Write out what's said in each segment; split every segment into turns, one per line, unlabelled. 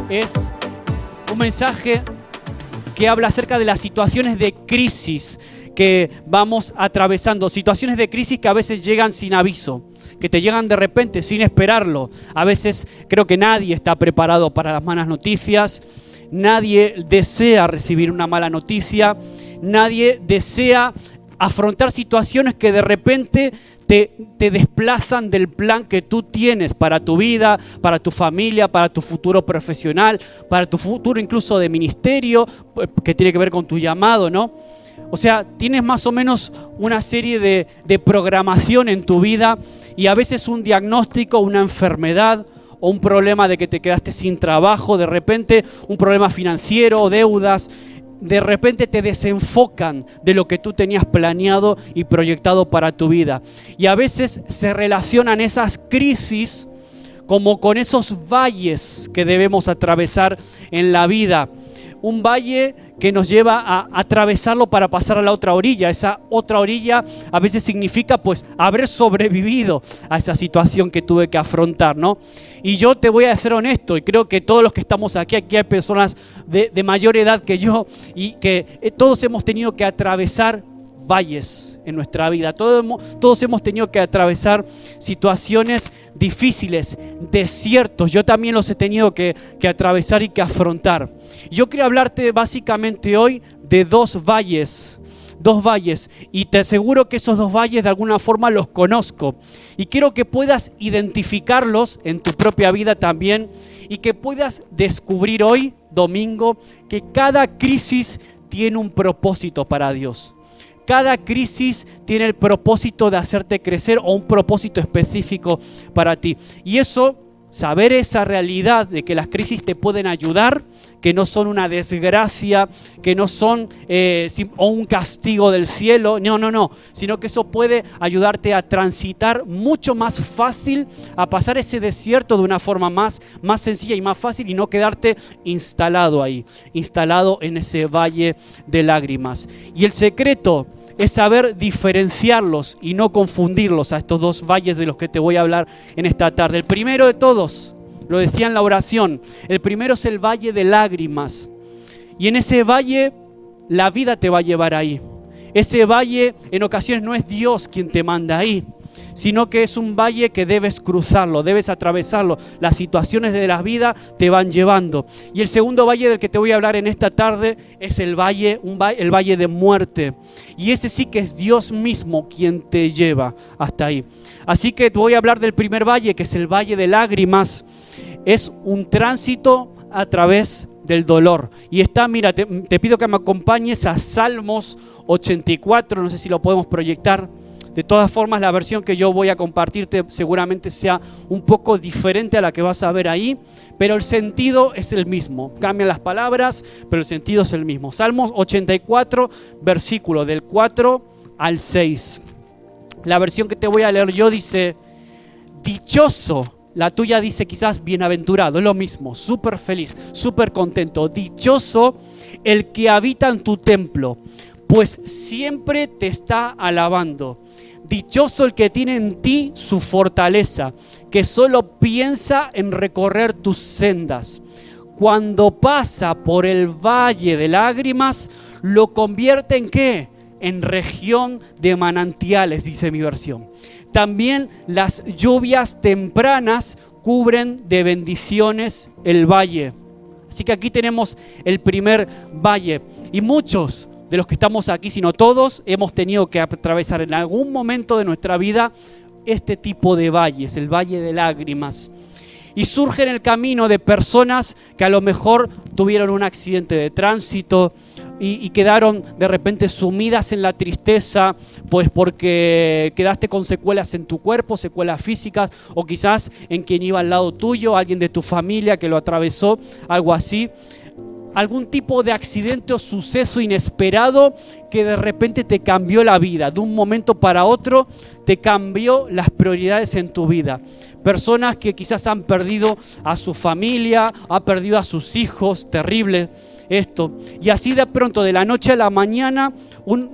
es un mensaje que habla acerca de las situaciones de crisis que vamos atravesando. Situaciones de crisis que a veces llegan sin aviso, que te llegan de repente sin esperarlo. A veces creo que nadie está preparado para las malas noticias, nadie desea recibir una mala noticia, nadie desea afrontar situaciones que de repente te desplazan del plan que tú tienes para tu vida, para tu familia, para tu futuro profesional, para tu futuro incluso de ministerio, que tiene que ver con tu llamado, ¿no? O sea, tienes más o menos una serie de programación en tu vida y a veces un diagnóstico, una enfermedad o un problema de que te quedaste sin trabajo, de repente un problema financiero, deudas, de repente te desenfocan de lo que tú tenías planeado y proyectado para tu vida. Y a veces se relacionan esas crisis como con esos valles que debemos atravesar en la vida. Un valle que nos lleva a atravesarlo para pasar a la otra orilla. Esa otra orilla a veces significa pues haber sobrevivido a esa situación que tuve que afrontar, ¿no? Y yo te voy a ser honesto, y creo que todos los que estamos aquí hay personas de mayor edad que yo, y que todos hemos tenido que atravesar valles en nuestra vida. Todos hemos tenido que atravesar situaciones difíciles, desiertos. Yo también los he tenido que atravesar y que afrontar. Yo quiero hablarte básicamente hoy de dos valles, y te aseguro que esos dos valles de alguna forma los conozco. Y quiero que puedas identificarlos en tu propia vida también y que puedas descubrir hoy, domingo, que cada crisis tiene un propósito para Dios. Cada crisis tiene el propósito de hacerte crecer o un propósito específico para ti. Y eso, saber esa realidad de que las crisis te pueden ayudar, que no son una desgracia, que no son o un castigo del cielo, no, sino que eso puede ayudarte a transitar mucho más fácil, a pasar ese desierto de una forma más sencilla y más fácil y no quedarte instalado ahí, instalado en ese valle de lágrimas. Y el secreto es saber diferenciarlos y no confundirlos a estos dos valles de los que te voy a hablar en esta tarde. El primero de todos, lo decía en la oración, el primero es el valle de lágrimas. Y en ese valle la vida te va a llevar ahí. Ese valle en ocasiones no es Dios quien te manda ahí, sino que es un valle que debes cruzarlo, debes atravesarlo. Las situaciones de la vida te van llevando. Y el segundo valle del que te voy a hablar en esta tarde es el valle de muerte. Y ese sí que es Dios mismo quien te lleva hasta ahí. Así que te voy a hablar del primer valle, que es el valle de lágrimas. Es un tránsito a través del dolor. Y está, mira, te pido que me acompañes a Salmos 84, no sé si lo podemos proyectar. De todas formas, la versión que yo voy a compartirte seguramente sea un poco diferente a la que vas a ver ahí, pero el sentido es el mismo. Cambian las palabras, pero el sentido es el mismo. Salmos 84, versículo del 4 al 6. La versión que te voy a leer yo dice, dichoso. La tuya dice quizás bienaventurado, es lo mismo, súper feliz, súper contento. Dichoso el que habita en tu templo, pues siempre te está alabando. Dichoso el que tiene en ti su fortaleza, que solo piensa en recorrer tus sendas. Cuando pasa por el valle de lágrimas, lo convierte ¿en qué? En región de manantiales, dice mi versión. También las lluvias tempranas cubren de bendiciones el valle. Así que aquí tenemos el primer valle. Y muchos de los que estamos aquí, sino todos, hemos tenido que atravesar en algún momento de nuestra vida este tipo de valles, el valle de lágrimas. Y surge en el camino de personas que a lo mejor tuvieron un accidente de tránsito y quedaron de repente sumidas en la tristeza, pues porque quedaste con secuelas en tu cuerpo, secuelas físicas, o quizás en quien iba al lado tuyo, alguien de tu familia que lo atravesó, algo así. Algún tipo de accidente o suceso inesperado que de repente te cambió la vida. De un momento para otro te cambió las prioridades en tu vida. Personas que quizás han perdido a su familia, han perdido a sus hijos, terrible esto. Y así de pronto, de la noche a la mañana,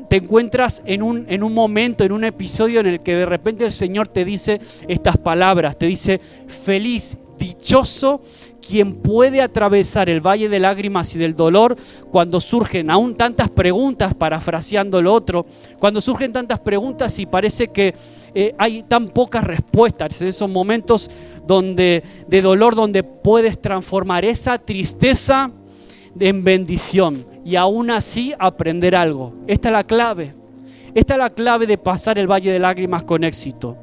te encuentras en un momento, en un episodio en el que de repente el Señor te dice estas palabras. Te dice, feliz, dichoso, quien puede atravesar el valle de lágrimas y del dolor cuando surgen aún tantas preguntas, parafraseando lo otro, cuando surgen tantas preguntas y parece que hay tan pocas respuestas, esos momentos de dolor donde puedes transformar esa tristeza en bendición y aún así aprender algo. Esta es la clave. Esta es la clave de pasar el valle de lágrimas con éxito.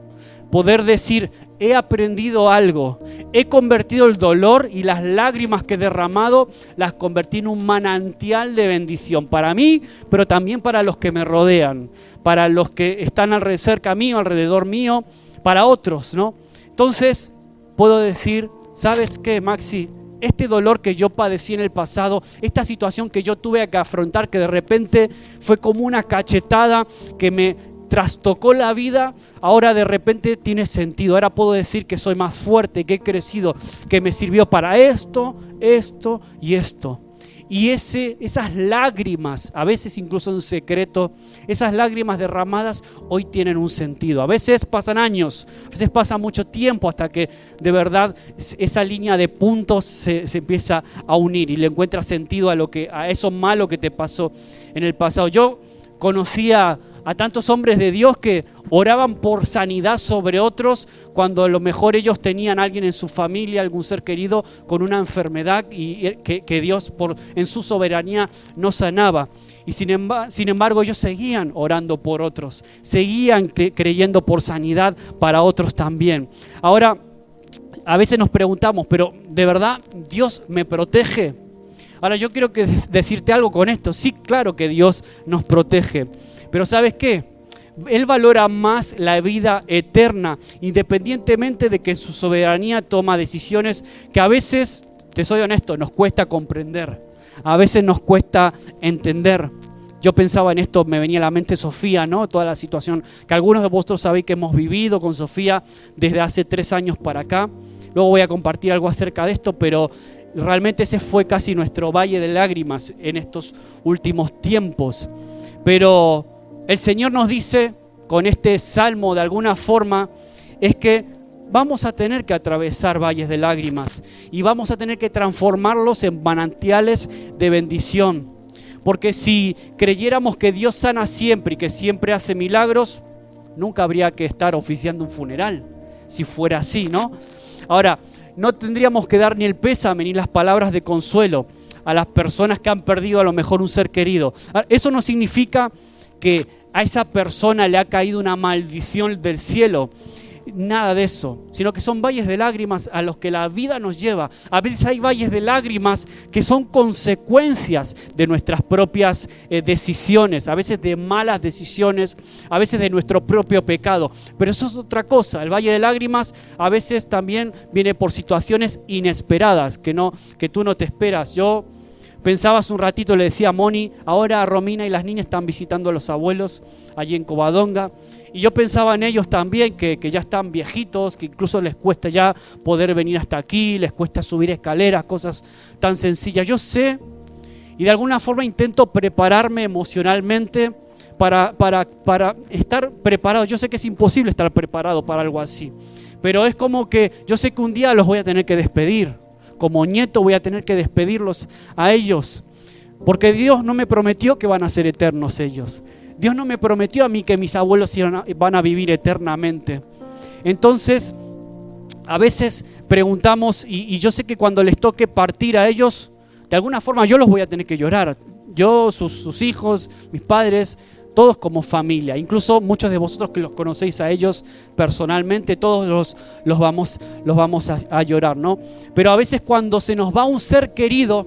Poder decir, he aprendido algo, he convertido el dolor y las lágrimas que he derramado, las convertí en un manantial de bendición para mí, pero también para los que me rodean, para los que están cerca mío, alrededor mío, para otros, ¿no? Entonces, puedo decir, ¿sabes qué, Maxi? Este dolor que yo padecí en el pasado, esta situación que yo tuve que afrontar, que de repente fue como una cachetada que me trastocó la vida, ahora de repente tiene sentido. Ahora puedo decir que soy más fuerte, que he crecido, que me sirvió para esto, esto y esto. Y esas lágrimas, a veces incluso en secreto, esas lágrimas derramadas hoy tienen un sentido. A veces pasan años, a veces pasa mucho tiempo hasta que de verdad esa línea de puntos se empieza a unir y le encuentra sentido a eso malo que te pasó en el pasado. Yo conocía a tantos hombres de Dios que oraban por sanidad sobre otros cuando a lo mejor ellos tenían a alguien en su familia, algún ser querido con una enfermedad y que Dios en su soberanía no sanaba. Y sin embargo ellos seguían orando por otros, seguían creyendo por sanidad para otros también. Ahora, a veces nos preguntamos, pero ¿de verdad Dios me protege? Ahora yo quiero decirte algo con esto. Sí, claro que Dios nos protege. Pero ¿sabes qué? Él valora más la vida eterna, independientemente de que en su soberanía toma decisiones que a veces, te soy honesto, nos cuesta comprender. A veces nos cuesta entender. Yo pensaba en esto, me venía a la mente Sofía, ¿no? Toda la situación que algunos de vosotros sabéis que hemos vivido con Sofía desde hace 3 años para acá. Luego voy a compartir algo acerca de esto, pero realmente ese fue casi nuestro valle de lágrimas en estos últimos tiempos. Pero el Señor nos dice con este salmo de alguna forma es que vamos a tener que atravesar valles de lágrimas y vamos a tener que transformarlos en manantiales de bendición. Porque si creyéramos que Dios sana siempre y que siempre hace milagros, nunca habría que estar oficiando un funeral, si fuera así, ¿no? Ahora, no tendríamos que dar ni el pésame ni las palabras de consuelo a las personas que han perdido a lo mejor un ser querido. Eso no significa que a esa persona le ha caído una maldición del cielo, nada de eso, sino que son valles de lágrimas a los que la vida nos lleva. A veces hay valles de lágrimas que son consecuencias de nuestras propias decisiones, a veces de malas decisiones, a veces de nuestro propio pecado, pero eso es otra cosa. El valle de lágrimas a veces también viene por situaciones inesperadas que tú no te esperas. Yo pensaba hace un ratito, le decía a Moni, ahora Romina y las niñas están visitando a los abuelos allí en Covadonga. Y yo pensaba en ellos también, que ya están viejitos, que incluso les cuesta ya poder venir hasta aquí, les cuesta subir escaleras, cosas tan sencillas. Yo sé, y de alguna forma intento prepararme emocionalmente para estar preparado. Yo sé que es imposible estar preparado para algo así, pero es como que yo sé que un día los voy a tener que despedir. Como nieto voy a tener que despedirlos a ellos, porque Dios no me prometió que van a ser eternos ellos. Dios no me prometió a mí que mis abuelos van a vivir eternamente. Entonces, a veces preguntamos, y yo sé que cuando les toque partir a ellos, de alguna forma yo los voy a tener que llorar. Yo, sus hijos, mis padres, todos como familia, incluso muchos de vosotros que los conocéis a ellos personalmente, todos los vamos a llorar, ¿no? Pero a veces cuando se nos va un ser querido,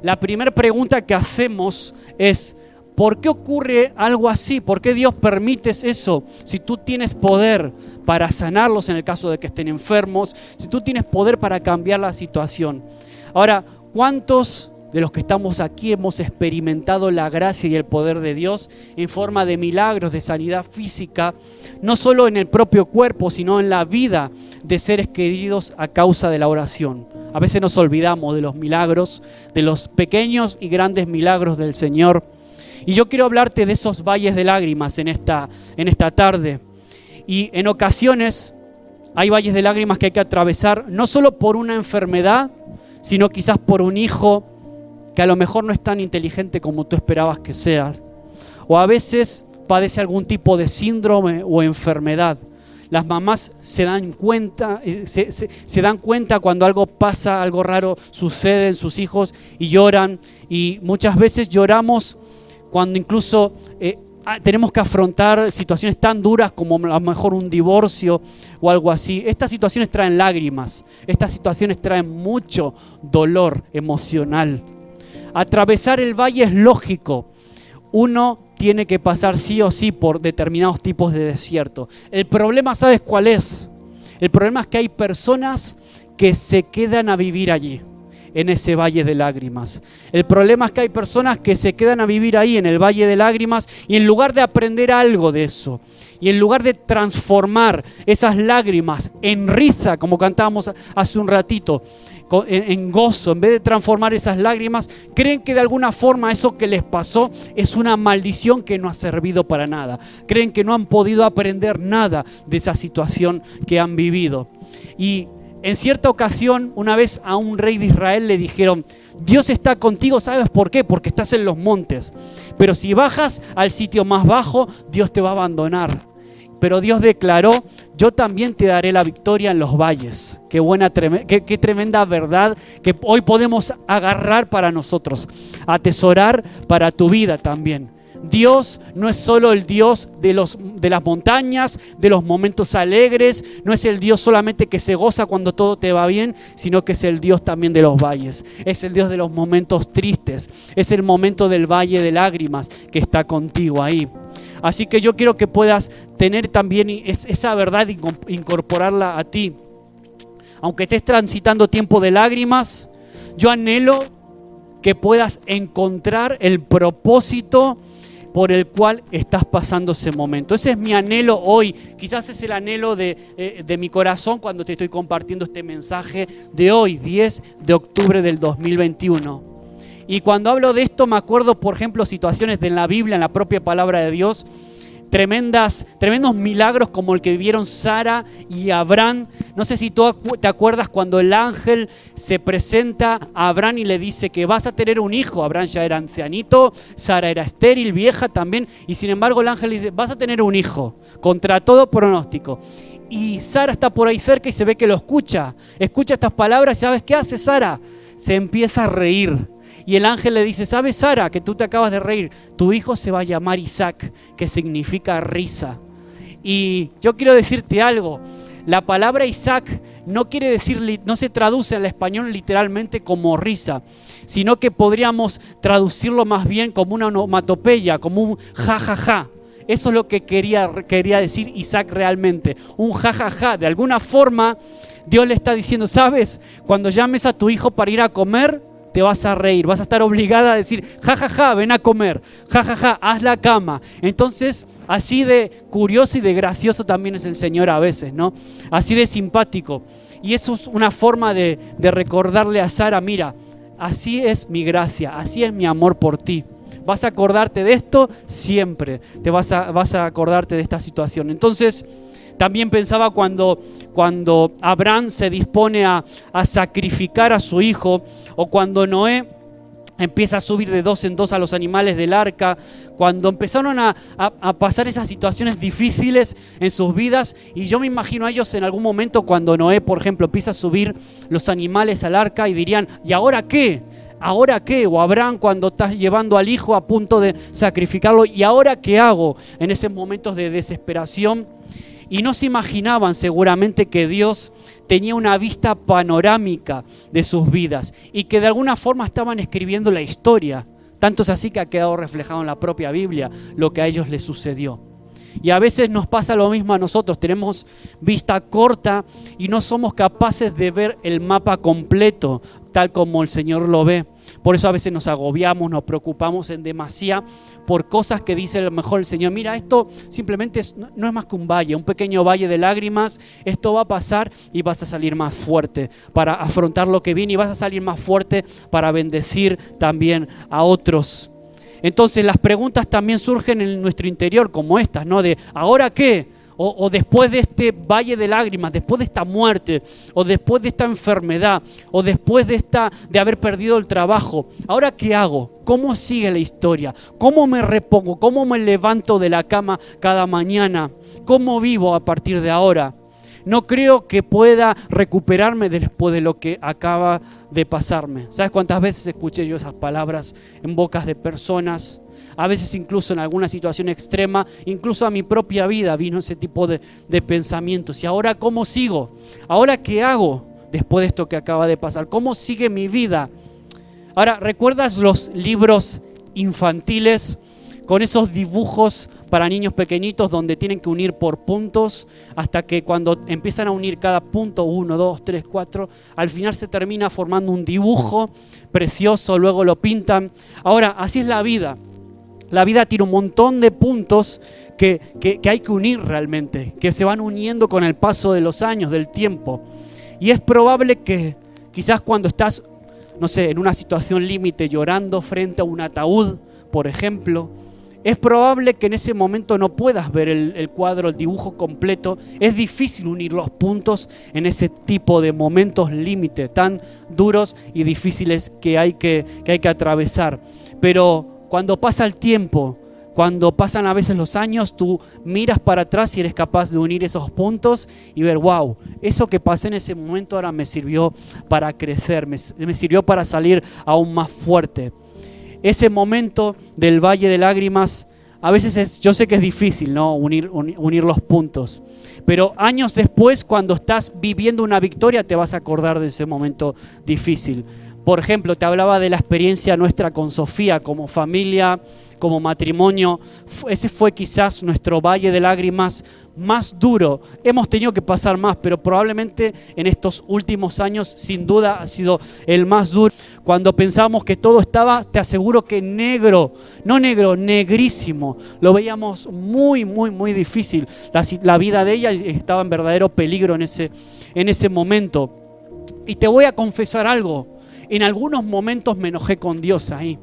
la primera pregunta que hacemos es, ¿por qué ocurre algo así? ¿Por qué Dios permite eso? Si tú tienes poder para sanarlos en el caso de que estén enfermos, si tú tienes poder para cambiar la situación. Ahora, ¿cuántos de los que estamos aquí hemos experimentado la gracia y el poder de Dios en forma de milagros, de sanidad física, no solo en el propio cuerpo, sino en la vida de seres queridos a causa de la oración? A veces nos olvidamos de los milagros, de los pequeños y grandes milagros del Señor. Y yo quiero hablarte de esos valles de lágrimas en esta tarde. Y en ocasiones hay valles de lágrimas que hay que atravesar, no solo por una enfermedad, sino quizás por un hijo que a lo mejor no es tan inteligente como tú esperabas que seas. O a veces padece algún tipo de síndrome o enfermedad. Las mamás se dan cuenta cuando algo pasa, algo raro sucede en sus hijos y lloran. Y muchas veces lloramos cuando incluso tenemos que afrontar situaciones tan duras como a lo mejor un divorcio o algo así. Estas situaciones traen lágrimas, estas situaciones traen mucho dolor emocional. Atravesar el valle es lógico. Uno tiene que pasar sí o sí por determinados tipos de desierto. El problema, ¿sabes cuál es? El problema es que hay personas que se quedan a vivir allí, en ese valle de lágrimas. El problema es que hay personas que se quedan a vivir ahí en el valle de lágrimas y en lugar de aprender algo de eso, y en lugar de transformar esas lágrimas en risa, como cantábamos hace un ratito, en gozo, en vez de transformar esas lágrimas, creen que de alguna forma eso que les pasó es una maldición que no ha servido para nada. Creen que no han podido aprender nada de esa situación que han vivido. Y en cierta ocasión, una vez a un rey de Israel le dijeron: Dios está contigo, ¿sabes por qué? Porque estás en los montes. Pero si bajas al sitio más bajo, Dios te va a abandonar. Pero Dios declaró: yo también te daré la victoria en los valles. Qué tremenda verdad que hoy podemos agarrar para nosotros, atesorar para tu vida también. Dios no es solo el Dios de las montañas, de los momentos alegres, no es el Dios solamente que se goza cuando todo te va bien, sino que es el Dios también de los valles, es el Dios de los momentos tristes, es el momento del valle de lágrimas que está contigo ahí. Así que yo quiero que puedas tener también esa verdad y incorporarla a ti. Aunque estés transitando tiempo de lágrimas, yo anhelo que puedas encontrar el propósito por el cual estás pasando ese momento. Ese es mi anhelo hoy. Quizás es el anhelo de mi corazón cuando te estoy compartiendo este mensaje de hoy, 10 de octubre del 2021. Y cuando hablo de esto me acuerdo, por ejemplo, situaciones de la Biblia, en la propia palabra de Dios, tremendos milagros como el que vivieron Sara y Abraham. No sé si tú te acuerdas cuando el ángel se presenta a Abraham y le dice que vas a tener un hijo. Abraham ya era ancianito, Sara era estéril, vieja también, y sin embargo el ángel le dice: vas a tener un hijo, contra todo pronóstico. Y Sara está por ahí cerca y se ve que lo escucha estas palabras. ¿Sabes qué hace Sara? Se empieza a reír. Y el ángel le dice: ¿sabes, Sara, que tú te acabas de reír? Tu hijo se va a llamar Isaac, que significa risa. Y yo quiero decirte algo. La palabra Isaac no quiere decir, no se traduce al español literalmente como risa, sino que podríamos traducirlo más bien como una onomatopeya, como un jajaja. Eso es lo que quería decir Isaac realmente, un jajaja. De alguna forma Dios le está diciendo: ¿sabes? Cuando llames a tu hijo para ir a comer, te vas a reír, vas a estar obligada a decir: jajaja, ven a comer, jajaja, haz la cama. Entonces, así de curioso y de gracioso también es el Señor a veces, ¿no? Así de simpático. Y eso es una forma de recordarle a Sara: mira, así es mi gracia, así es mi amor por ti. Vas a acordarte de esto siempre, vas a acordarte de esta situación. Entonces, también pensaba cuando Abraham se dispone a sacrificar a su hijo, o cuando Noé empieza a subir de 2 en 2 a los animales del arca, cuando empezaron a pasar esas situaciones difíciles en sus vidas. Y yo me imagino a ellos en algún momento cuando Noé, por ejemplo, empieza a subir los animales al arca y dirían: ¿y ahora qué? ¿Ahora qué? O Abraham cuando estás llevando al hijo a punto de sacrificarlo: ¿y ahora qué hago? En esos momentos de desesperación. Y no se imaginaban seguramente que Dios tenía una vista panorámica de sus vidas y que de alguna forma estaban escribiendo la historia. Tanto es así que ha quedado reflejado en la propia Biblia lo que a ellos les sucedió. Y a veces nos pasa lo mismo a nosotros, tenemos vista corta y no somos capaces de ver el mapa completo tal como el Señor lo ve. Por eso a veces nos agobiamos, nos preocupamos en demasía por cosas que dice a lo mejor el Señor: mira, esto simplemente no es más que un valle, un pequeño valle de lágrimas, esto va a pasar y vas a salir más fuerte para afrontar lo que viene, y vas a salir más fuerte para bendecir también a otros. Entonces las preguntas también surgen en nuestro interior como estas, ¿no? De ¿ahora qué? o después de este valle de lágrimas, después de esta muerte, o después de esta enfermedad, o después de haber perdido el trabajo, ¿ahora qué hago? ¿Cómo sigue la historia? ¿Cómo me repongo? ¿Cómo me levanto de la cama cada mañana? ¿Cómo vivo a partir de ahora? No creo que pueda recuperarme después de lo que acaba de pasarme. ¿Sabes cuántas veces escuché yo esas palabras en bocas de personas? A veces incluso en alguna situación extrema, incluso a mi propia vida vino ese tipo de pensamientos. ¿Y ahora cómo sigo? ¿Ahora qué hago después de esto que acaba de pasar? ¿Cómo sigue mi vida? Ahora, ¿recuerdas los libros infantiles con esos dibujos para niños pequeñitos donde tienen que unir por puntos hasta que cuando empiezan a unir cada punto, 1, 2, 3, 4, al final se termina formando un dibujo precioso, luego lo pintan? Ahora, así es la vida. La vida tiene un montón de puntos que hay que unir realmente, que se van uniendo con el paso de los años, del tiempo. Y es probable que quizás cuando estás, no sé, en una situación límite, llorando frente a un ataúd, por ejemplo, es probable que en ese momento no puedas ver el cuadro, el dibujo completo. Es difícil unir los puntos en ese tipo de momentos límite, tan duros y difíciles que hay que atravesar. Pero cuando pasa el tiempo, cuando pasan a veces los años, tú miras para atrás y eres capaz de unir esos puntos y ver, wow, eso que pasé en ese momento ahora me sirvió para crecer, me sirvió para salir aún más fuerte. Ese momento del valle de lágrimas, a veces yo sé que es difícil, ¿no? unir los puntos, pero años después, cuando estás viviendo una victoria, te vas a acordar de ese momento difícil. Por ejemplo, te hablaba de la experiencia nuestra con Sofía, como familia, como matrimonio. Ese fue quizás nuestro valle de lágrimas más duro. Hemos tenido que pasar más, pero probablemente en estos últimos años, sin duda, ha sido el más duro. Cuando pensamos que todo estaba, te aseguro que negro, no negro, negrísimo. Lo veíamos muy, muy, muy difícil. La vida de ella estaba en verdadero peligro en ese momento. Y te voy a confesar algo. En algunos momentos me enojé con Dios ahí.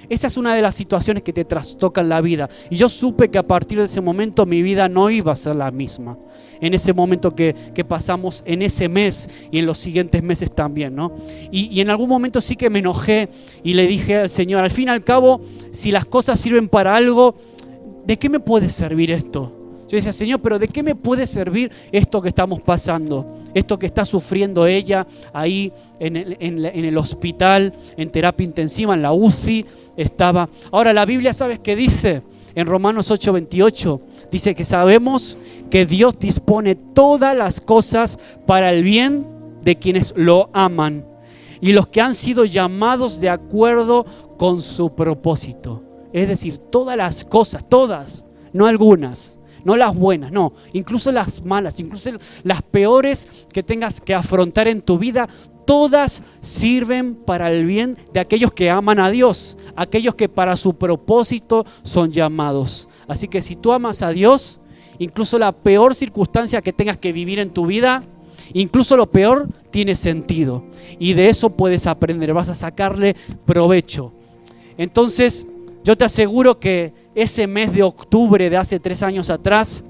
Esa es una de las situaciones que te trastocan la vida. Y yo supe que a partir de ese momento mi vida no iba a ser la misma. En ese momento que pasamos en ese mes y en los siguientes meses también, ¿no? Y en algún momento sí que me enojé y le dije al Señor, al fin y al cabo, si las cosas sirven para algo, ¿de qué me puede servir esto? Yo decía, Señor, pero ¿de qué me puede servir esto que estamos pasando? Esto que está sufriendo ella ahí en el hospital, en terapia intensiva, en la UCI estaba. Ahora la Biblia, ¿sabes qué dice? En Romanos 8:28 dice que sabemos que Dios dispone todas las cosas para el bien de quienes lo aman y los que han sido llamados de acuerdo con su propósito. Es decir, todas las cosas, todas, no algunas. No las buenas, no, incluso las malas, incluso las peores que tengas que afrontar en tu vida, todas sirven para el bien de aquellos que aman a Dios, aquellos que para su propósito son llamados. Así que si tú amas a Dios, incluso la peor circunstancia que tengas que vivir en tu vida, incluso lo peor tiene sentido. Y de eso puedes aprender, vas a sacarle provecho. Entonces, yo te aseguro que ese mes de octubre de hace 3 años atrás,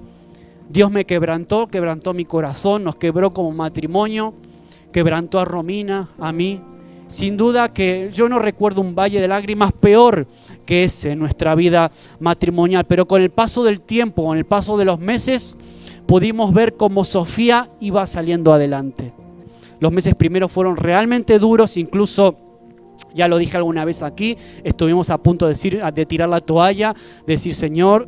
Dios me quebrantó mi corazón, nos quebró como matrimonio, quebrantó a Romina, a mí. Sin duda que yo no recuerdo un valle de lágrimas peor que ese en nuestra vida matrimonial, pero con el paso del tiempo, con el paso de los meses, pudimos ver cómo Sofía iba saliendo adelante. Los meses primeros fueron realmente duros, incluso ya lo dije alguna vez aquí, estuvimos a punto de tirar la toalla, de decir, Señor,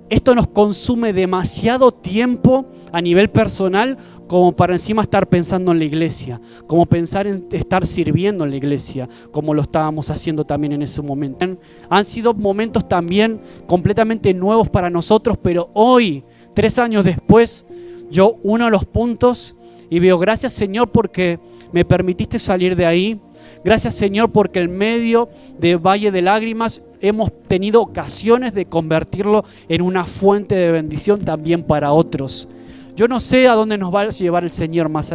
esto nos consume demasiado tiempo a nivel personal como para encima estar pensando en la iglesia, como pensar en estar sirviendo en la iglesia, como lo estábamos haciendo también en ese momento. Han sido momentos también completamente nuevos para nosotros, pero hoy, 3 años después, yo uno los puntos y veo, gracias Señor porque me permitiste salir de ahí. Gracias Señor porque en medio de Valle de Lágrimas hemos tenido ocasiones de convertirlo en una fuente de bendición también para otros. Yo no sé a dónde nos va a llevar el Señor más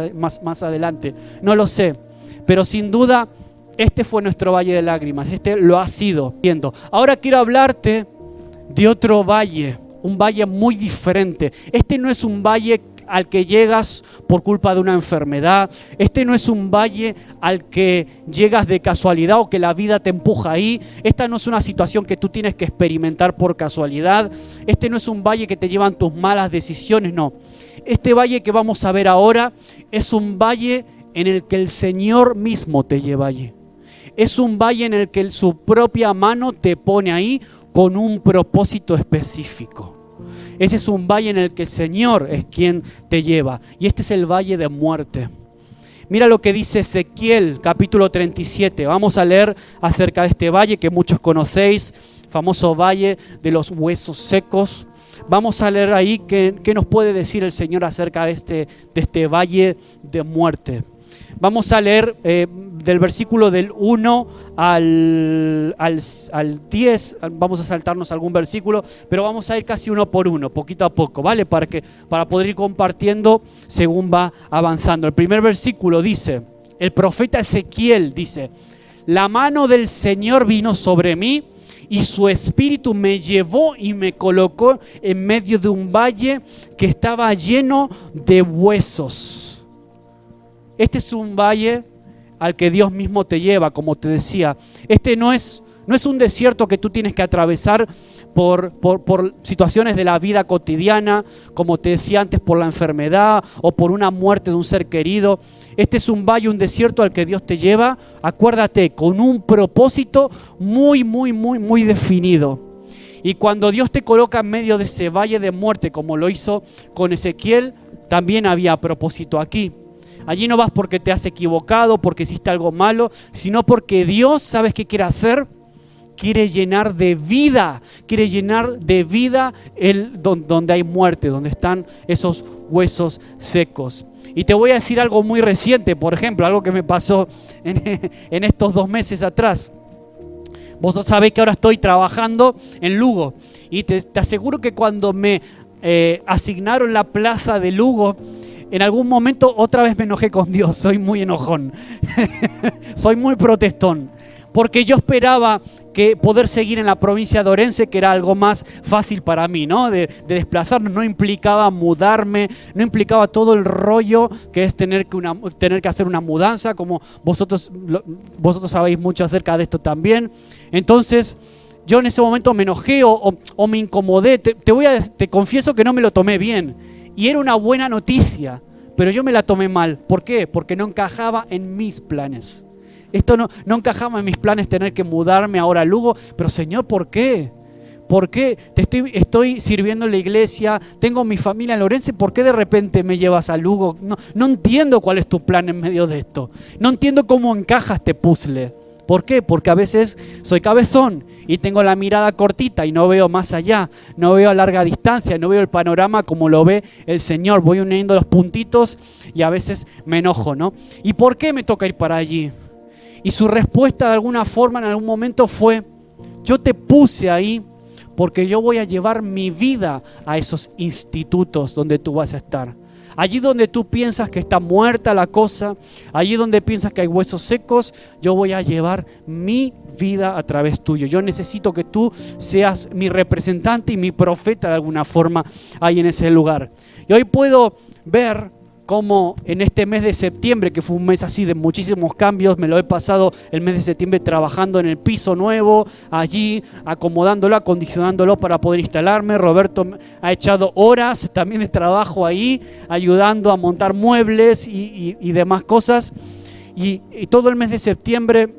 adelante, no lo sé, pero sin duda este fue nuestro Valle de Lágrimas, este lo ha sido. Ahora quiero hablarte de otro valle, un valle muy diferente. Este no es un valle al que llegas por culpa de una enfermedad. Este no es un valle al que llegas de casualidad o que la vida te empuja ahí. Esta no es una situación que tú tienes que experimentar por casualidad. Este no es un valle que te llevan tus malas decisiones, no. Este valle que vamos a ver ahora es un valle en el que el Señor mismo te lleva allí. Es un valle en el que su propia mano te pone ahí con un propósito específico. Ese es un valle en el que el Señor es quien te lleva. Y este es el valle de muerte. Mira lo que dice Ezequiel, capítulo 37. Vamos a leer acerca de este valle que muchos conocéis, famoso valle de los huesos secos. Vamos a leer ahí qué nos puede decir el Señor acerca de este valle de muerte. Vamos a leer del versículo del 1 al 10, vamos a saltarnos algún versículo, pero vamos a ir casi uno por uno, poquito a poco, ¿vale? Para poder ir compartiendo según va avanzando. El primer versículo dice, el profeta Ezequiel dice, la mano del Señor vino sobre mí y su espíritu me llevó y me colocó en medio de un valle que estaba lleno de huesos. Este es un valle al que Dios mismo te lleva, como te decía. Este no es un desierto que tú tienes que atravesar por situaciones de la vida cotidiana, como te decía antes, por la enfermedad o por una muerte de un ser querido. Este es un valle, un desierto al que Dios te lleva, acuérdate, con un propósito muy, muy, muy, muy definido. Y cuando Dios te coloca en medio de ese valle de muerte, como lo hizo con Ezequiel, también había propósito aquí. Allí no vas porque te has equivocado, porque hiciste algo malo, sino porque Dios, ¿sabes qué quiere hacer? Quiere llenar de vida donde hay muerte, donde están esos huesos secos. Y te voy a decir algo muy reciente, por ejemplo, algo que me pasó en estos 2 meses atrás. Vosotros sabéis que ahora estoy trabajando en Lugo y te aseguro que cuando me asignaron la plaza de Lugo, en algún momento otra vez me enojé con Dios, soy muy enojón, soy muy protestón, porque yo esperaba que poder seguir en la provincia de Orense, que era algo más fácil para mí, ¿no? De desplazarnos, no implicaba mudarme, no implicaba todo el rollo que es tener que hacer una mudanza, como vosotros sabéis mucho acerca de esto también. Entonces, yo en ese momento me enojé o me incomodé, te confieso que no me lo tomé bien. Y era una buena noticia, pero yo me la tomé mal. ¿Por qué? Porque no encajaba en mis planes. Esto no encajaba en mis planes tener que mudarme ahora a Lugo. Pero Señor, ¿por qué? ¿Por qué? Estoy sirviendo en la iglesia, tengo mi familia en Orense, ¿por qué de repente me llevas a Lugo? No entiendo cuál es tu plan en medio de esto. No entiendo cómo encaja este puzzle. ¿Por qué? Porque a veces soy cabezón y tengo la mirada cortita y no veo más allá, no veo a larga distancia, no veo el panorama como lo ve el Señor. Voy uniendo los puntitos y a veces me enojo, ¿no? ¿Y por qué me toca ir para allí? Y su respuesta de alguna forma en algún momento fue, yo te puse ahí porque yo voy a llevar mi vida a esos institutos donde tú vas a estar. Allí donde tú piensas que está muerta la cosa, allí donde piensas que hay huesos secos, yo voy a llevar mi vida a través tuyo. Yo necesito que tú seas mi representante y mi profeta de alguna forma ahí en ese lugar. Y hoy puedo ver cómo en este mes de septiembre, que fue un mes así de muchísimos cambios, me lo he pasado el mes de septiembre trabajando en el piso nuevo, allí acomodándolo, acondicionándolo para poder instalarme. Roberto ha echado horas también de trabajo ahí, ayudando a montar muebles y demás cosas. Y todo el mes de septiembre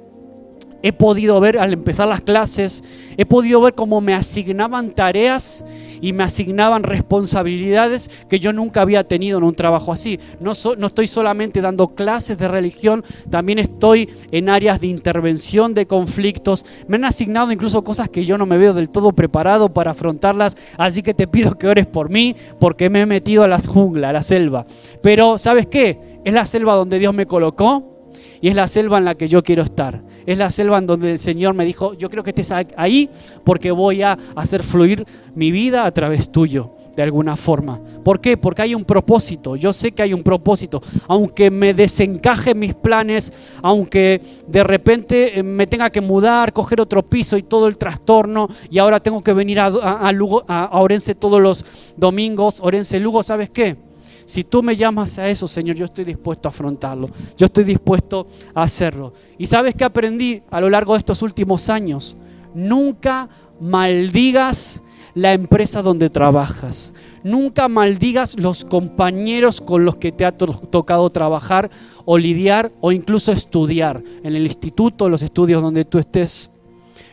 he podido ver, al empezar las clases, he podido ver cómo me asignaban tareas y me asignaban responsabilidades que yo nunca había tenido en un trabajo así. No estoy solamente dando clases de religión, también estoy en áreas de intervención de conflictos. Me han asignado incluso cosas que yo no me veo del todo preparado para afrontarlas, así que te pido que ores por mí, porque me he metido a la jungla, a la selva. Pero ¿sabes qué? Es la selva donde Dios me colocó y es la selva en la que yo quiero estar. Es la selva en donde el Señor me dijo, yo creo que estés ahí porque voy a hacer fluir mi vida a través tuyo. de alguna forma. ¿Por qué? Porque hay un propósito. Yo sé que hay un propósito. Aunque me desencaje mis planes, aunque de repente me tenga que mudar, coger otro piso y todo el trastorno, y ahora tengo que venir a Lugo, a Orense todos los domingos, Orense Lugo, ¿sabes qué? Si tú me llamas a eso, Señor, yo estoy dispuesto a afrontarlo. Yo estoy dispuesto a hacerlo. ¿Y sabes qué aprendí a lo largo de estos últimos años? Nunca maldigas la empresa donde trabajas. Nunca maldigas los compañeros con los que te ha tocado trabajar o lidiar o incluso estudiar en el instituto, los estudios donde tú estés.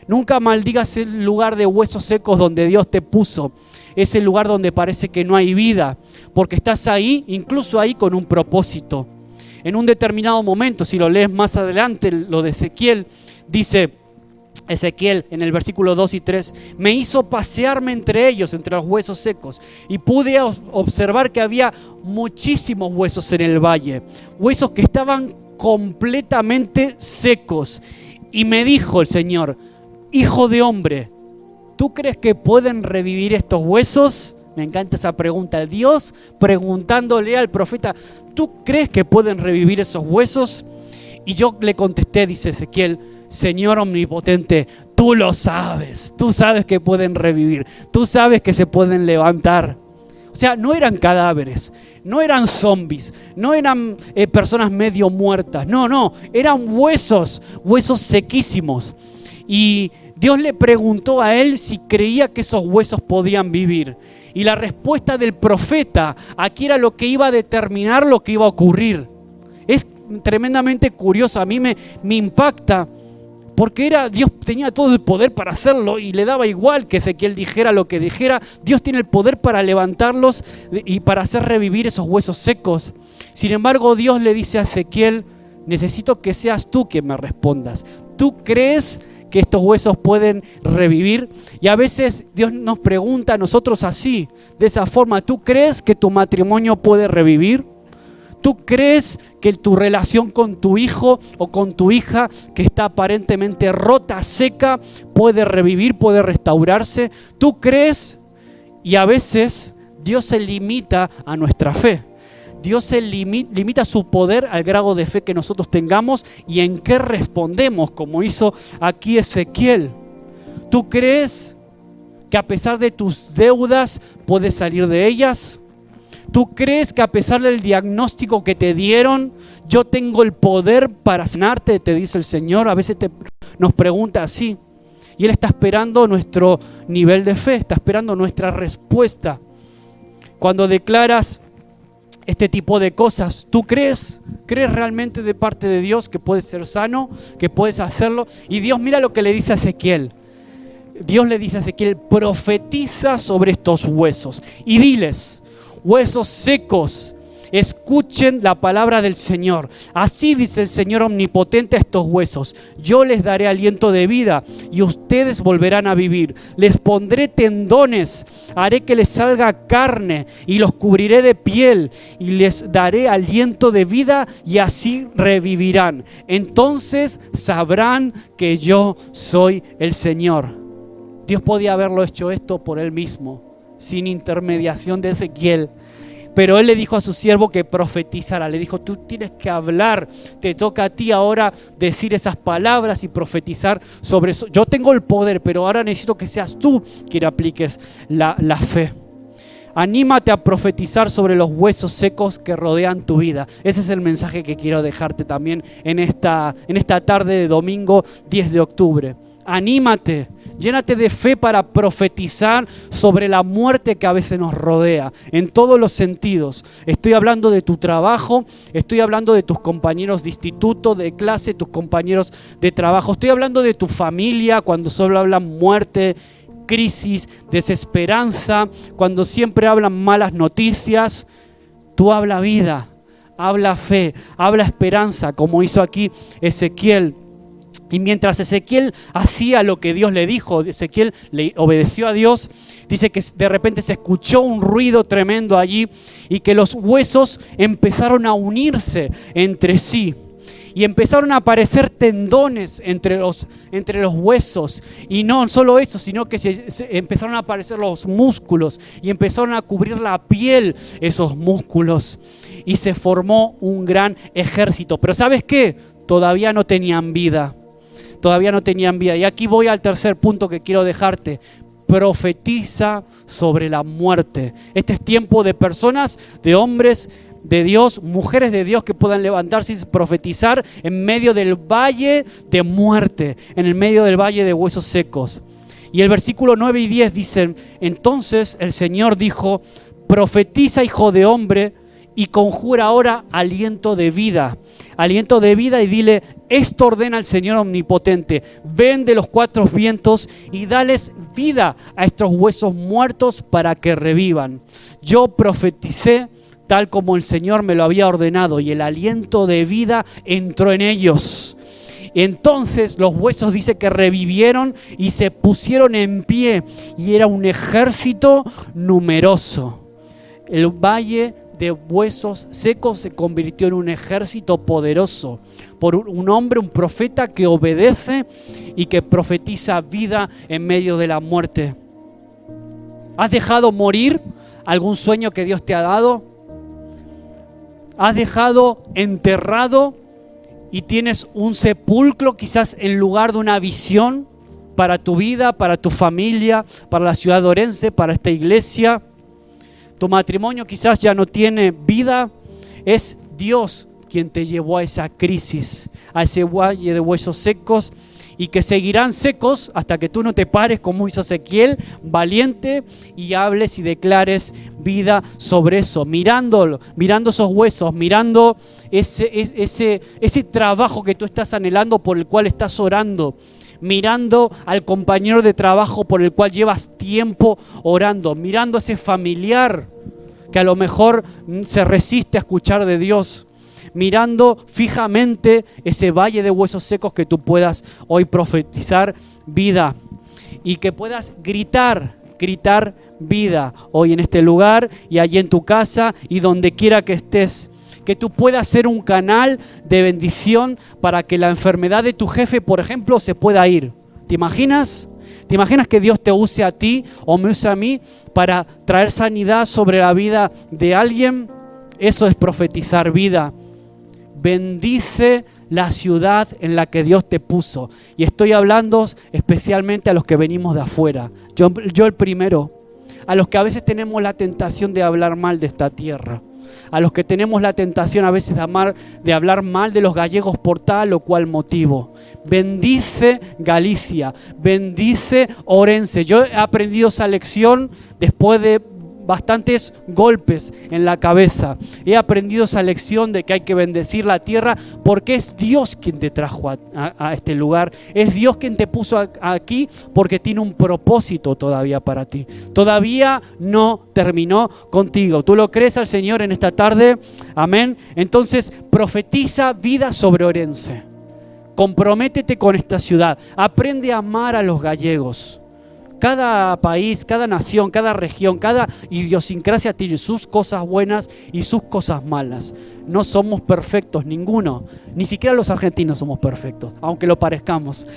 Nunca maldigas el lugar de huesos secos donde Dios te puso. Ese lugar donde parece que no hay vida, porque estás ahí, incluso ahí con un propósito. En un determinado momento, si lo lees más adelante, lo de Ezequiel, dice Ezequiel en el versículo 2 y 3, me hizo pasearme entre ellos, entre los huesos secos, y pude observar que había muchísimos huesos en el valle, huesos que estaban completamente secos. Y me dijo el Señor, hijo de hombre, ¿tú crees que pueden revivir estos huesos? Me encanta esa pregunta. Dios preguntándole al profeta, ¿tú crees que pueden revivir esos huesos? Y yo le contesté, dice Ezequiel, Señor omnipotente, tú lo sabes, tú sabes que pueden revivir, tú sabes que se pueden levantar. O sea, no eran cadáveres, no eran zombies, no eran personas medio muertas, no, eran huesos sequísimos. Y Dios le preguntó a él si creía que esos huesos podían vivir. Y la respuesta del profeta aquí era lo que iba a determinar lo que iba a ocurrir. Es tremendamente curioso, a mí me impacta, porque Dios tenía todo el poder para hacerlo y le daba igual que Ezequiel dijera lo que dijera. Dios tiene el poder para levantarlos y para hacer revivir esos huesos secos. Sin embargo, Dios le dice a Ezequiel, necesito que seas tú quien me respondas. ¿Tú crees que estos huesos pueden revivir? Y a veces Dios nos pregunta a nosotros así, de esa forma, ¿tú crees que tu matrimonio puede revivir? ¿Tú crees que tu relación con tu hijo o con tu hija que está aparentemente rota, seca, puede revivir, puede restaurarse? ¿Tú crees? Y a veces Dios se limita a nuestra fe. Dios se limita su poder al grado de fe que nosotros tengamos y en qué respondemos, como hizo aquí Ezequiel. ¿Tú crees que a pesar de tus deudas puedes salir de ellas? ¿Tú crees que a pesar del diagnóstico que te dieron, yo tengo el poder para sanarte? Te dice el Señor. A veces nos pregunta así. Y Él está esperando nuestro nivel de fe, está esperando nuestra respuesta. Cuando declaras este tipo de cosas, ¿tú crees realmente de parte de Dios que puedes ser sano, que puedes hacerlo? Y Dios, mira lo que le dice a Ezequiel. Dios le dice a Ezequiel, profetiza sobre estos huesos y diles, huesos secos, escuchen la palabra del Señor. Así dice el Señor omnipotente a estos huesos. Yo les daré aliento de vida y ustedes volverán a vivir. Les pondré tendones, haré que les salga carne y los cubriré de piel y les daré aliento de vida y así revivirán. Entonces sabrán que yo soy el Señor. Dios podía haberlo hecho esto por Él mismo, sin intermediación de Ezequiel. Pero Él le dijo a su siervo que profetizara. Le dijo, tú tienes que hablar. Te toca a ti ahora decir esas palabras y profetizar sobre eso. Yo tengo el poder, pero ahora necesito que seas tú quien apliques la fe. Anímate a profetizar sobre los huesos secos que rodean tu vida. Ese es el mensaje que quiero dejarte también en esta tarde de domingo 10 de octubre. Anímate, llénate de fe para profetizar sobre la muerte que a veces nos rodea, en todos los sentidos. Estoy hablando de tu trabajo, estoy hablando de tus compañeros de instituto, de clase, tus compañeros de trabajo. Estoy hablando de tu familia, cuando solo hablan muerte, crisis, desesperanza, cuando siempre hablan malas noticias. Tú habla vida, habla fe, habla esperanza, como hizo aquí Ezequiel. Y mientras Ezequiel hacía lo que Dios le dijo, Ezequiel le obedeció a Dios, dice que de repente se escuchó un ruido tremendo allí y que los huesos empezaron a unirse entre sí. Y empezaron a aparecer tendones entre los huesos. Y no solo eso, sino que se empezaron a aparecer los músculos. Y empezaron a cubrir la piel esos músculos. Y se formó un gran ejército. Pero ¿sabes qué? Todavía no tenían vida. Todavía no tenían vida. Y aquí voy al tercer punto que quiero dejarte. Profetiza sobre la muerte. Este es tiempo de personas, de hombres de Dios, mujeres de Dios que puedan levantarse y profetizar en medio del valle de muerte, en el medio del valle de huesos secos. Y el versículo 9 y 10 dicen: entonces el Señor dijo: profetiza, hijo de hombre, y conjura ahora aliento de vida, y dile: esto ordena el Señor omnipotente, ven de los cuatro vientos y dales vida a estos huesos muertos para que revivan. Yo profeticé tal como el Señor me lo había ordenado, y el aliento de vida entró en ellos. Entonces los huesos, dice, que revivieron y se pusieron en pie, y era un ejército numeroso. El valle de huesos secos se convirtió en un ejército poderoso por un hombre, un profeta que obedece y que profetiza vida en medio de la muerte. ¿Has dejado morir algún sueño que Dios te ha dado? ¿Has dejado enterrado y tienes un sepulcro quizás en lugar de una visión para tu vida, para tu familia, para la ciudad de Orense, para esta iglesia? Tu matrimonio quizás ya no tiene vida. Es Dios quien te llevó a esa crisis, a ese valle de huesos secos, y que seguirán secos hasta que tú no te pares como hizo Ezequiel, valiente, y hables y declares vida sobre eso, mirando esos huesos, mirando ese trabajo que tú estás anhelando, por el cual estás orando, mirando al compañero de trabajo por el cual llevas tiempo orando, mirando a ese familiar que a lo mejor se resiste a escuchar de Dios, mirando fijamente ese valle de huesos secos, que tú puedas hoy profetizar vida y que puedas gritar vida hoy en este lugar y allí en tu casa y donde quiera que estés. Que tú puedas ser un canal de bendición para que la enfermedad de tu jefe, por ejemplo, se pueda ir. ¿Te imaginas? ¿Te imaginas que Dios te use a ti o me use a mí para traer sanidad sobre la vida de alguien? Eso es profetizar vida. Bendice la ciudad en la que Dios te puso. Y estoy hablando especialmente a los que venimos de afuera. Yo el primero. A los que a veces tenemos la tentación de hablar mal de esta tierra. A los que tenemos la tentación a veces de hablar mal de los gallegos por tal o cual motivo. Bendice Galicia, bendice Orense. Yo he aprendido esa lección después de bastantes golpes en la cabeza. He aprendido esa lección de que hay que bendecir la tierra porque es Dios quien te trajo a este lugar. Es Dios quien te puso aquí porque tiene un propósito todavía para ti. Todavía no terminó contigo. ¿Tú lo crees al Señor en esta tarde? Amén. Entonces profetiza vida sobre Orense. Comprométete con esta ciudad. Aprende a amar a los gallegos. Cada país, cada nación, cada región, cada idiosincrasia tiene sus cosas buenas y sus cosas malas. No somos perfectos, ninguno. Ni siquiera los argentinos somos perfectos, aunque lo parezcamos.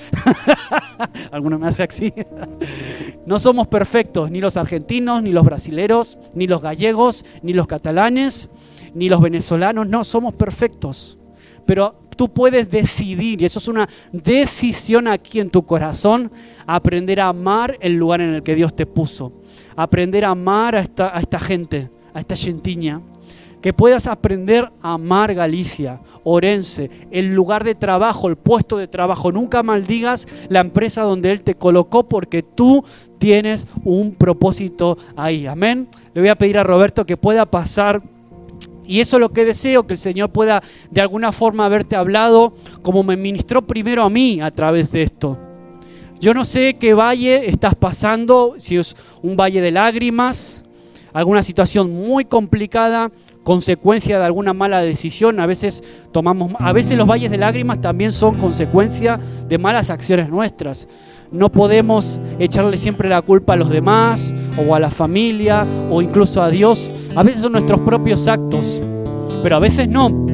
Alguno me hace así. No somos perfectos, ni los argentinos, ni los brasileros, ni los gallegos, ni los catalanes, ni los venezolanos. No somos perfectos. Pero tú puedes decidir, y eso es una decisión aquí en tu corazón, aprender a amar el lugar en el que Dios te puso. Aprender a amar a esta gente, a esta gentiña. Que puedas aprender a amar Galicia, Orense, el lugar de trabajo, el puesto de trabajo. Nunca maldigas la empresa donde Él te colocó porque tú tienes un propósito ahí. Amén. Le voy a pedir a Roberto que pueda pasar. Y eso es lo que deseo, que el Señor pueda de alguna forma haberte hablado como me ministró primero a mí a través de esto. Yo no sé qué valle estás pasando, si es un valle de lágrimas, alguna situación muy complicada, consecuencia de alguna mala decisión. A veces los valles de lágrimas también son consecuencia de malas acciones nuestras. No podemos echarle siempre la culpa a los demás o a la familia o incluso a Dios. A veces son nuestros propios actos, pero a veces no.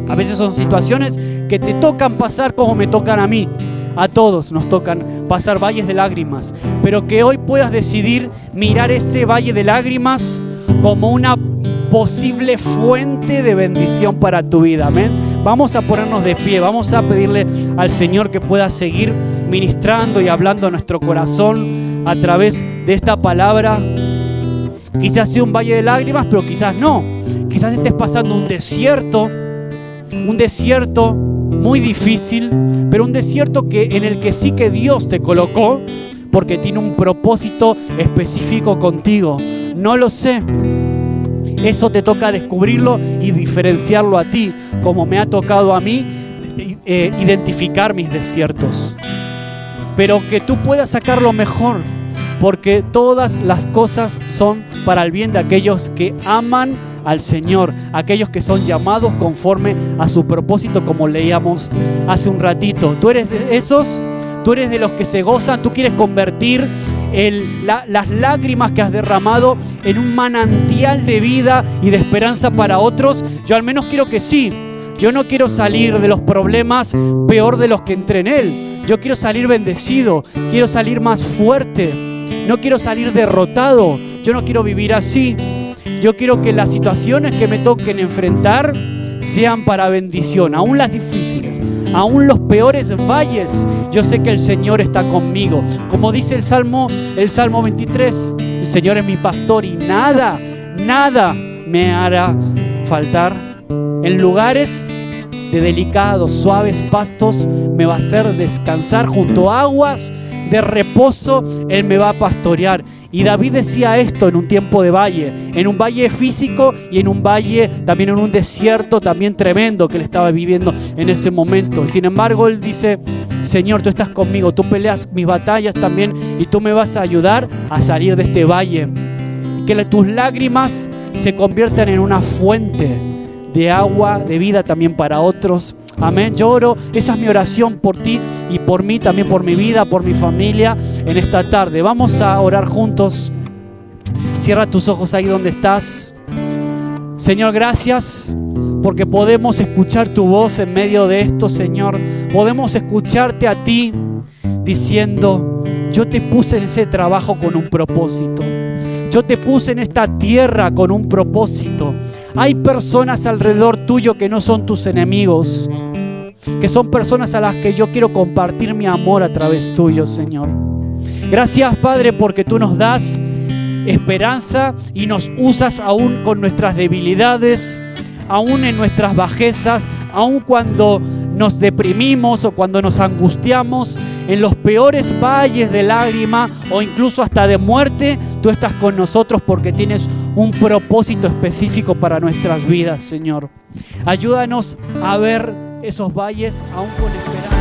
A veces son situaciones que te tocan pasar como me tocan a mí. A todos nos tocan pasar valles de lágrimas, pero que hoy puedas decidir mirar ese valle de lágrimas como una posible fuente de bendición para tu vida. Amén. Vamos a ponernos de pie, vamos a pedirle al Señor que pueda seguir ministrando y hablando a nuestro corazón a través de esta palabra. Quizás sea un valle de lágrimas, pero quizás no. Quizás estés pasando un desierto muy difícil, pero un desierto en el que sí que Dios te colocó, porque tiene un propósito específico contigo. No lo sé. Eso te toca descubrirlo y diferenciarlo a ti, como me ha tocado a mí identificar mis desiertos. Pero que tú puedas sacar lo mejor, porque todas las cosas son para el bien de aquellos que aman al Señor, aquellos que son llamados conforme a su propósito, como leíamos hace un ratito. ¿Tú eres de esos? ¿Tú eres de los que se gozan? ¿Tú quieres convertir las lágrimas que has derramado en un manantial de vida y de esperanza para otros? Yo al menos quiero que sí. Yo no quiero salir de los problemas peor de los que entré en él. Yo quiero salir bendecido, quiero salir más fuerte, no quiero salir derrotado. Yo no quiero vivir así. Yo quiero que las situaciones que me toquen enfrentar sean para bendición, aún las difíciles, aún los peores valles. Yo sé que el Señor está conmigo. Como dice el Salmo 23, el Señor es mi pastor y nada me hará faltar. En lugares de delicados, suaves pastos me va a hacer descansar, junto a aguas de reposo Él me va a pastorear. Y David decía esto en un tiempo de valle, en un valle físico y en un valle, también en un desierto también tremendo que él estaba viviendo en ese momento. Sin embargo, él dice: Señor, tú estás conmigo, tú peleas mis batallas también y tú me vas a ayudar a salir de este valle. Y que tus lágrimas se conviertan en una fuente de agua, de vida también para otros. Amén. Yo oro, esa es mi oración por ti y por mí, también por mi vida, por mi familia en esta tarde. Vamos a orar juntos. Cierra tus ojos ahí donde estás. Señor, gracias porque podemos escuchar tu voz en medio de esto, Señor. Podemos escucharte a ti diciendo: yo te puse en ese trabajo con un propósito. Yo te puse en esta tierra con un propósito. Hay personas alrededor tuyo que no son tus enemigos, que son personas a las que yo quiero compartir mi amor a través tuyo, Señor. Gracias, Padre, porque tú nos das esperanza y nos usas aún con nuestras debilidades, aún en nuestras bajezas, aún cuando nos deprimimos o cuando nos angustiamos, en los peores valles de lágrima o incluso hasta de muerte, tú estás con nosotros porque tienes un propósito específico para nuestras vidas, Señor. Ayúdanos a ver esos valles aún con esperanza.